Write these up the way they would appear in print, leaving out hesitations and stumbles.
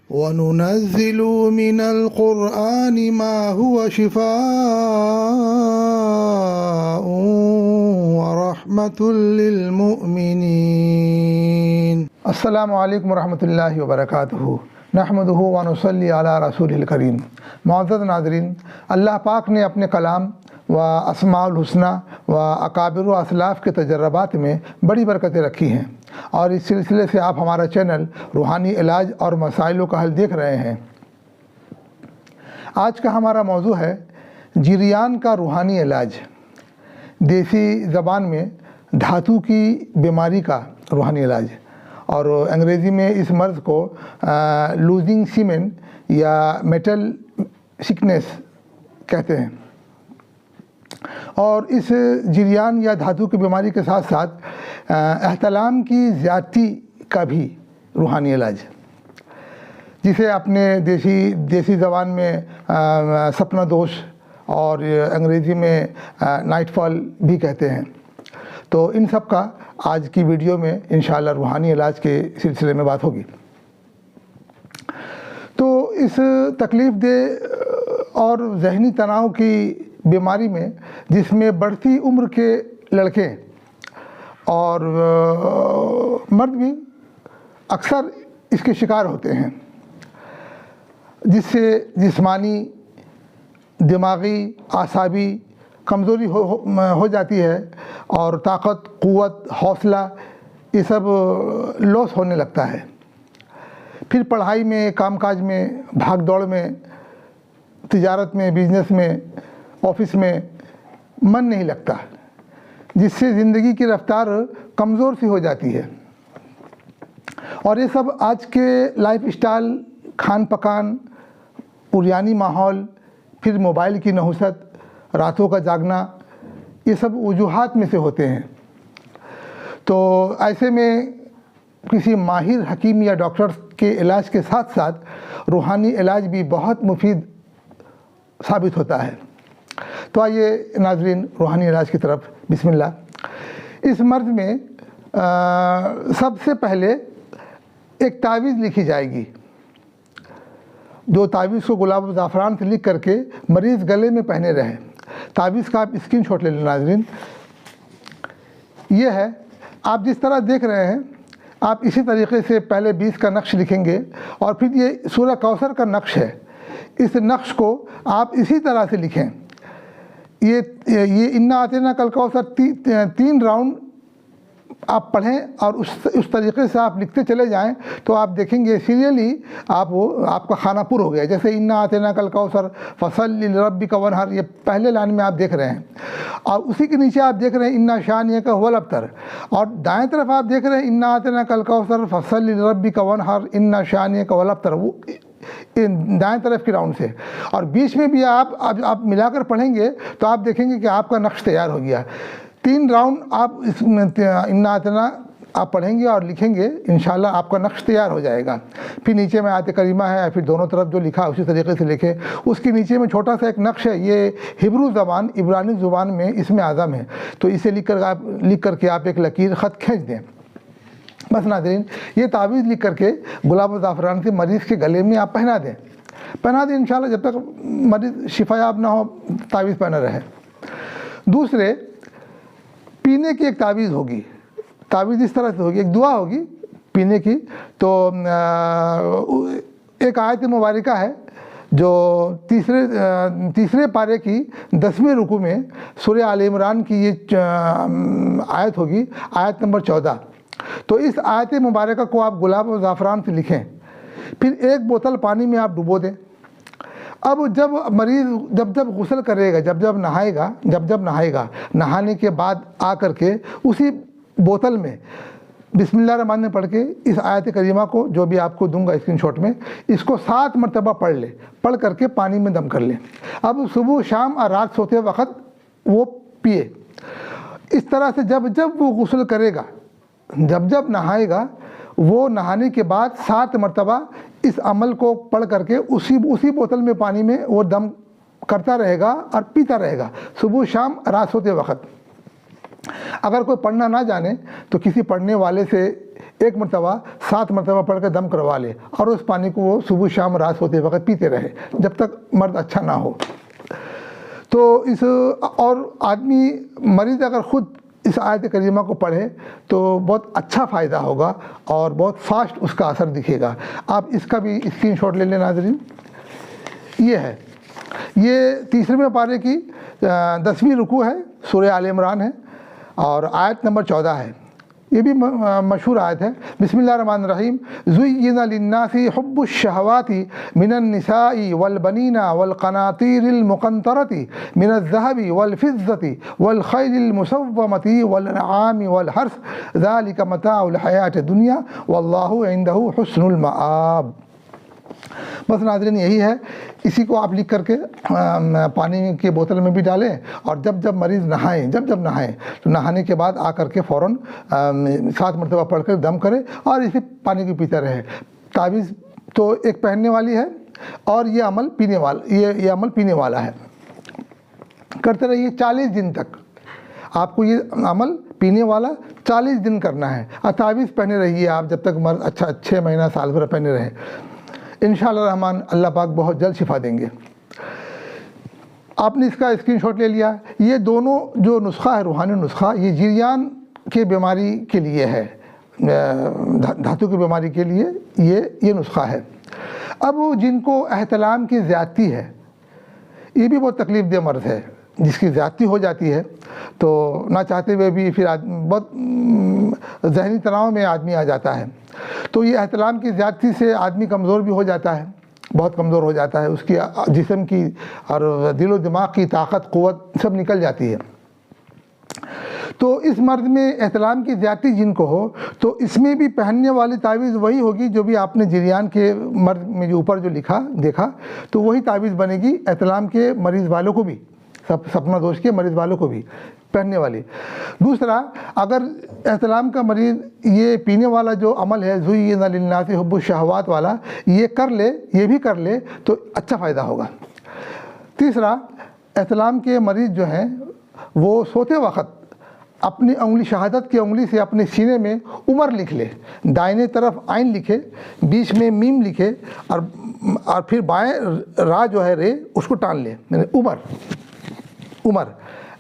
وَنُنَزِّلُ مِنَ الْقُرْآنِ مَا هُوَ شِفَاءٌ وَرَحْمَةٌ لِّلْمُؤْمِنِينَ۔ السلام علیکم ورحمۃ اللہ وبرکاتہ۔ نحمدہ ونصلی علی رسول الکریم۔ معزز ناظرین، اللہ پاک نے اپنے کلام و اسماء الحسنہ و اکابر و اسلاف کے تجربات میں بڑی برکتیں رکھی ہیں، اور اس سلسلے سے آپ ہمارا چینل روحانی علاج اور مسائلوں کا حل دیکھ رہے ہیں۔ آج کا ہمارا موضوع ہے جریان کا روحانی علاج، دیسی زبان میں دھاتو کی بیماری کا روحانی علاج، اور انگریزی میں اس مرض کو لوزنگ سیمن یا میٹل سکنس کہتے ہیں۔ اور اس جریان یا دھاتو کی بیماری کے ساتھ ساتھ احتلام کی زیادتی کا بھی روحانی علاج، جسے اپنے دیسی زبان میں سپنا دوش اور انگریزی میں نائٹ فال بھی کہتے ہیں۔ تو ان سب کا آج کی ویڈیو میں انشاءاللہ روحانی علاج کے سلسلے میں بات ہوگی۔ تو اس تکلیف دہ اور ذہنی تناؤ کی بیماری میں، جس میں بڑھتی عمر کے لڑکے اور مرد بھی اکثر اس کے شکار ہوتے ہیں، جس سے جسمانی، دماغی، اعصابی کمزوری ہو جاتی ہے، اور طاقت، قوت، حوصلہ یہ سب لوس ہونے لگتا ہے۔ پھر پڑھائی میں، کام کاج میں، بھاگ دوڑ میں، تجارت میں، بزنس میں، آفس میں من نہیں لگتا، جس سے زندگی کی رفتار کمزور سی ہو جاتی ہے۔ اور یہ سب آج کے لائف اسٹائل، کھان پکان، عریانی ماحول، پھر موبائل کی نحوست، راتوں کا جاگنا، یہ سب وجوہات میں سے ہوتے ہیں۔ تو ایسے میں کسی ماہر حکیم یا ڈاکٹر کے علاج کے ساتھ ساتھ روحانی علاج بھی بہت مفید ثابت ہوتا ہے۔ تو آئیے ناظرین روحانی علاج کی طرف بسم اللہ۔ اس مرض میں سب سے پہلے ایک تعویذ لکھی جائے گی، جو تعویذ کو گلاب و زعفران سے لکھ کر کے مریض گلے میں پہنے رہے۔ تعویذ کا آپ اسکرین شاٹ لے لیں ناظرین۔ یہ ہے، آپ جس طرح دیکھ رہے ہیں، آپ اسی طریقے سے پہلے 20 کا نقش لکھیں گے، اور پھر یہ سورہ کوثر کا نقش ہے، اس نقش کو آپ اسی طرح سے لکھیں۔ یہ انا اعطیناک الکوثر 3 راؤنڈ آپ پڑھیں، اور اس طریقے سے آپ لکھتے چلے جائیں، تو آپ دیکھیں گے سیریلی آپ کا خانہ پر ہو گیا۔ جیسے انا اعطیناک الکوثر فصلی لربک وانحر، یہ پہلے لائن میں آپ دیکھ رہے ہیں، اور اسی کے نیچے آپ دیکھ رہے ہیں انا شانئک هو الابتر، اور دائیں طرف آپ دیکھ رہے ہیں انا اعطیناک الکوثر فصلی لربک وانحر انا شانئک هو الابتر، وہ دائیں طرف کی راؤنڈ سے۔ اور بیچ میں بھی آپ ملا کر پڑھیں گے تو آپ دیکھیں گے کہ آپ کا نقش تیار ہو گیا۔ 3 راؤنڈ آپ اس انا اعطینا آپ پڑھیں گے اور لکھیں گے، انشاءاللہ آپ کا نقش تیار ہو جائے گا۔ پھر نیچے میں آیت کریمہ ہے، پھر دونوں طرف جو لکھا اسی طریقے سے لکھے۔ اس کے نیچے میں چھوٹا سا ایک نقش ہے، یہ ہبرو زبان، عبرانی زبان میں اسم اعظم ہے، تو اسے لکھ کر کے آپ ایک لکیر خط کھینچ دیں۔ بس ناظرین، یہ تعویذ لکھ کر کے گلاب و زعفران سے مریض کے گلے میں آپ پہنا دیں انشاءاللہ، جب تک مریض شفا یاب نہ ہو تعویذ پہنا رہے۔ دوسرے، پینے کی ایک تعویذ ہوگی۔ تعویذ اس طرح سے ہوگی، ایک دعا ہوگی پینے کی۔ تو ایک آیت مبارکہ ہے جو تیسرے پارے کی 10ویں رکوع میں سورہ آل عمران کی یہ آیت ہوگی، آیت نمبر 14۔ تو اس آیت مبارکہ کو آپ گلاب و زعفران سے لکھیں، پھر 1 بوتل پانی میں آپ ڈبو دیں۔ اب جب مریض جب غسل کرے گا، جب نہائے گا، نہانے کے بعد آ کر کے اسی بوتل میں بسم اللہ الرحمن الرحیم پڑھ کے اس آیت کریمہ کو، جو بھی آپ کو دوں گا اسکرین شاٹ میں، اس کو 7 مرتبہ پڑھ کر کے پانی میں دم کر لیں۔ اب صبح، شام اور رات سوتے وقت وہ پیے۔ اس طرح سے جب وہ غسل کرے گا، جب نہائے گا، وہ نہانے کے بعد 7 مرتبہ اس عمل کو پڑھ کر کے اسی بوتل میں پانی میں وہ دم کرتا رہے گا اور پیتا رہے گا، صبح شام رات سوتے وقت۔ اگر کوئی پڑھنا نہ جانے تو کسی پڑھنے والے سے 1 مرتبہ 7 مرتبہ پڑھ کے دم کروا لے اور اس پانی کو وہ صبح شام رات ہوتے وقت پیتے رہے جب تک مرد اچھا نہ ہو۔ تو اور آدمی مریض اگر خود اس آیت کریمہ کو پڑھے تو بہت اچھا فائدہ ہوگا اور بہت فاسٹ اس کا اثر دکھے گا۔ آپ اس کا بھی اسکرین شاٹ لے لیں ناظرین۔ یہ ہے، یہ 3ویں پارے کی 10ویں رکوع ہے، سورہ آل عمران ہے اور آیت نمبر 14 ہے۔ یہ بھی مشہور آیت ہے۔ بسم اللہ الرحمن الرحیم۔ زُيِّنَ لِلنَّاسِ حُبُّ الشَّهَوَاتِ مِنَ النِّسَاءِ وَالْبَنِينَ وَالْقَنَاطِيرِ الْمُقَنطَرَةِ مِنَ الذَّهَبِ وَالْفِضَّةِ وَالْخَيْلِ الْمُسَوَّمَةِ وَالْأَنْعَامِ وَالْحَرْثِ ذَلِكَ مَتَاعُ الْحَيَاةِ الدُّنْيَا وَاللَّهُ عِندَهُ حُسْنُ الْمَآبِ۔ بس ناظرین یہی ہے، اسی کو آپ لکھ کر کے پانی کی بوتل میں بھی ڈالیں اور جب مریض نہائیں تو نہانے کے بعد آ کر کے فوراً 7 مرتبہ پڑھ کر دم کرے اور اسی پانی کو پیتا رہے۔ تعویذ تو ایک پہننے والی ہے اور یہ عمل پینے والا ہے۔ کرتے رہیے 40 دن تک، آپ کو یہ عمل پینے والا 40 دن کرنا ہے اور تعویذ پہنے رہیے آپ جب تک مرض اچھا 6 مہینہ سال بھر پہنے رہے۔ انشاءاللہ الرحمن اللہ پاک بہت جلد شفا دیں گے۔ آپ نے اس کا اسکرین شاٹ لے لیا۔ یہ دونوں جو نسخہ ہے، روحانی نسخہ، یہ جریان کے بیماری کے لیے ہے، دھاتوں کی بیماری کے لیے یہ نسخہ ہے۔ اب جن کو احتلام کی زیادتی ہے، یہ بھی بہت تکلیف دہ مرض ہے، جس کی زیادتی ہو جاتی ہے تو نہ چاہتے ہوئے بھی پھر بہت ذہنی تناؤ میں آدمی آ جاتا ہے۔ تو یہ احتلام کی زیادتی سے آدمی کمزور بھی ہو جاتا ہے، بہت کمزور ہو جاتا ہے، اس کی جسم کی اور دل و دماغ کی طاقت قوت سب نکل جاتی ہے۔ تو اس مرض میں احتلام کی زیادتی جن کو ہو تو اس میں بھی پہننے والی تعویذ وہی ہوگی جو بھی آپ نے جریان کے مرض میں جو اوپر جو دیکھا تو وہی تعویذ بنے گی احتلام کے مریض والوں کو بھی، سپنا دوش کے مریض والوں کو بھی پہننے والی۔ دوسرا، اگر احتلام کا مریض یہ پینے والا جو عمل ہے زُيِّنَ لِلنَّاسِ حُبُّ الشَّهَوَاتِ والا یہ بھی کر لے تو اچھا فائدہ ہوگا۔ تیسرا، احتلام کے مریض جو ہیں وہ سوتے وقت اپنی انگلی، شہادت کی انگلی سے اپنے سینے میں عمر لکھ لے، دائیں طرف عین لکھے، بیچ میں میم لکھے اور پھر بائیں را جو ہے رے اس کو ٹان لے، یعنی عمر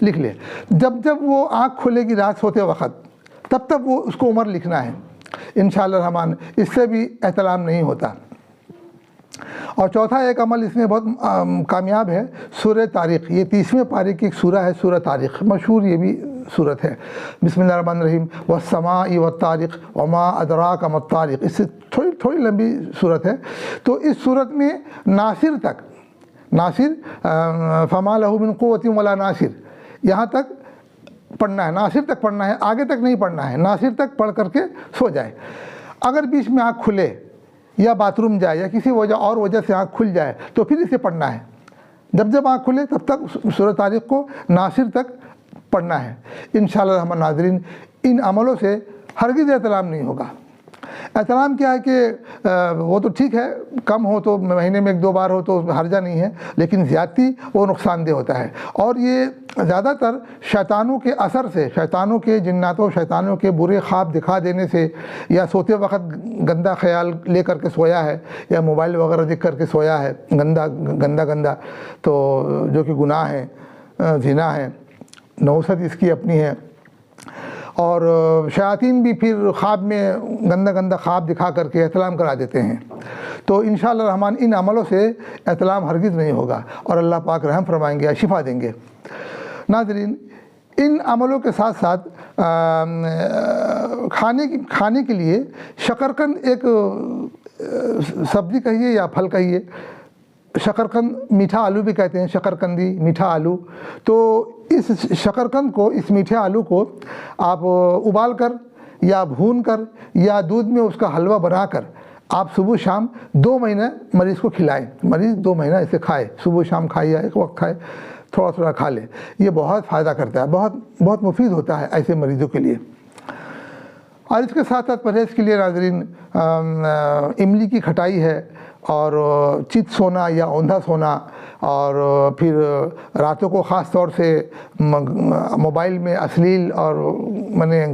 لکھ لے۔ جب وہ آنکھ کھلے گی رات سوتے وقت تب وہ اس کو عمر لکھنا ہے انشاءاللہ الرحمن، اس سے بھی احتلام نہیں ہوتا۔ اور چوتھا ایک عمل اس میں بہت کامیاب ہے، سورہ طارق۔ یہ 30ویں پارے کی ایک سورہ ہے، سورہ طارق، مشہور یہ بھی سورت ہے۔ بسم اللہ الرحمن الرحیم۔ وَالسَّمَاءِ وَالطَّارِقِ وَمَا أَدْرَاكَ مَا الطَّارِقُ۔ اس سے تھوڑی لمبی سورت ہے۔ تو اس سورت میں ناصر فَمَا لَهُ مِن قُوَّةٍ وَلَا ناصر، یہاں تک پڑھنا ہے، ناصر تک پڑھنا ہے، آگے تک نہیں پڑھنا ہے، ناصر تک پڑھ کر کے سو جائے۔ اگر بیچ میں آنکھ کھلے یا باتھ روم جائے یا کسی وجہ سے آنکھ کھل جائے تو پھر اسے پڑھنا ہے۔ جب آنکھ کھلے تب تک سورہ طارق کو ناصر تک پڑھنا ہے۔ انشاءاللہ الرحمن ناظرین، ان عملوں سے ہرگز احتلام نہیں ہوگا۔ احتلام کیا ہے کہ وہ تو ٹھیک ہے، کم ہو تو مہینے میں 1-2 بار ہو تو حرجہ نہیں ہے، لیکن زیادتی وہ نقصان دہ ہوتا ہے۔ اور یہ زیادہ تر شیطانوں کے اثر سے، شیطانوں کے جناتوں، شیطانوں کے برے خواب دکھا دینے سے، یا سوتے وقت گندا خیال لے کر کے سویا ہے یا موبائل وغیرہ دیکھ کر کے سویا ہے گندا تو جو کہ گناہ ہے، زنا ہے، نوست اس کی اپنی ہے۔ اور شیاطین بھی پھر خواب میں گندا خواب دکھا کر کے احتلام کرا دیتے ہیں۔ تو انشاءاللہ الرحمن ان عملوں سے احتلام ہرگز نہیں ہوگا اور اللہ پاک رحم فرمائیں گے، شفا دیں گے۔ ناظرین، ان عملوں کے ساتھ ساتھ کھانے کے لیے شکرقند ایک سبزی کہیے یا پھل کہیے، شکرقند میٹھا آلو بھی کہتے ہیں، شکرقندی میٹھا آلو۔ تو اس شکرقند کو، اس میٹھے آلو کو آپ ابال کر یا بھون کر یا دودھ میں اس کا حلوہ بنا کر آپ صبح شام 2 مہینہ مریض کو کھلائیں۔ مریض 2 مہینہ اسے کھائے، صبح شام کھائے یا ایک وقت کھائے، تھوڑا کھا لے۔ یہ بہت فائدہ کرتا ہے، بہت مفید ہوتا ہے ایسے مریضوں کے لیے۔ اور اس کے ساتھ پرہیز کے لیے ناظرین املی کی کھٹائی ہے، اور چت سونا یا اوندھا سونا، اور پھر راتوں کو خاص طور سے موبائل میں اశ్లీل اور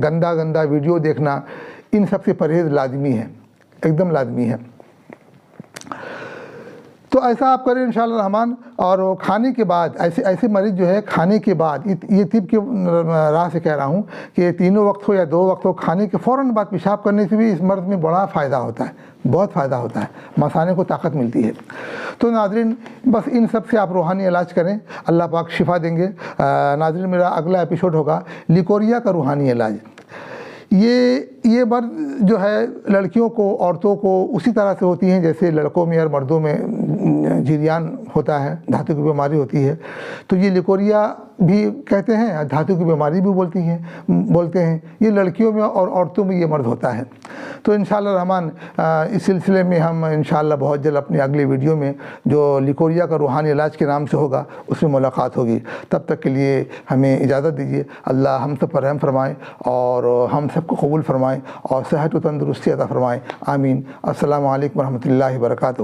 گندا ویڈیو دیکھنا، ان سب سے پرہیز لازمی ہے، ایک دم لازمی ہے۔ تو ایسا آپ کریں انشاءاللہ الرحمن۔ اور کھانے کے بعد ایسے مریض جو ہے کھانے کے بعد، یہ طب کے راہ سے کہہ رہا ہوں کہ تینوں وقت ہو یا 2 وقت ہو، کھانے کے فوراً بعد پیشاب کرنے سے بھی اس مرض میں بڑا فائدہ ہوتا ہے، بہت فائدہ ہوتا ہے، مثانے کو طاقت ملتی ہے۔ تو ناظرین بس ان سب سے آپ روحانی علاج کریں، اللہ پاک شفا دیں گے۔ ناظرین میرا اگلا ایپیسوڈ ہوگا لیکوریا کا روحانی علاج۔ یہ مرض جو ہے لڑکیوں کو، عورتوں کو اسی طرح سے ہوتی ہیں جیسے لڑکوں میں اور مردوں میں جریان ہوتا ہے، دھاتوں کی بیماری ہوتی ہے۔ تو یہ لیکوریا بھی کہتے ہیں، دھاتوں کی بیماری بھی بولتے ہیں۔ یہ لڑکیوں میں اور عورتوں میں یہ مرض ہوتا ہے۔ تو انشاءاللہ الرحمن اس سلسلے میں ہم انشاءاللہ بہت جلد اپنی اگلی ویڈیو میں جو لیکوریا کا روحانی علاج کے نام سے ہوگا اس میں ملاقات ہوگی۔ تب تک کے لیے ہمیں اجازت دیجیے۔ اللہ ہم سب پر رحم فرمائیں اور ہم سب کو قبول فرمائیں اور صحت و تندرستی عطا فرمائیں، آمین۔ السلام علیکم ورحمۃ اللہ وبرکاتہ۔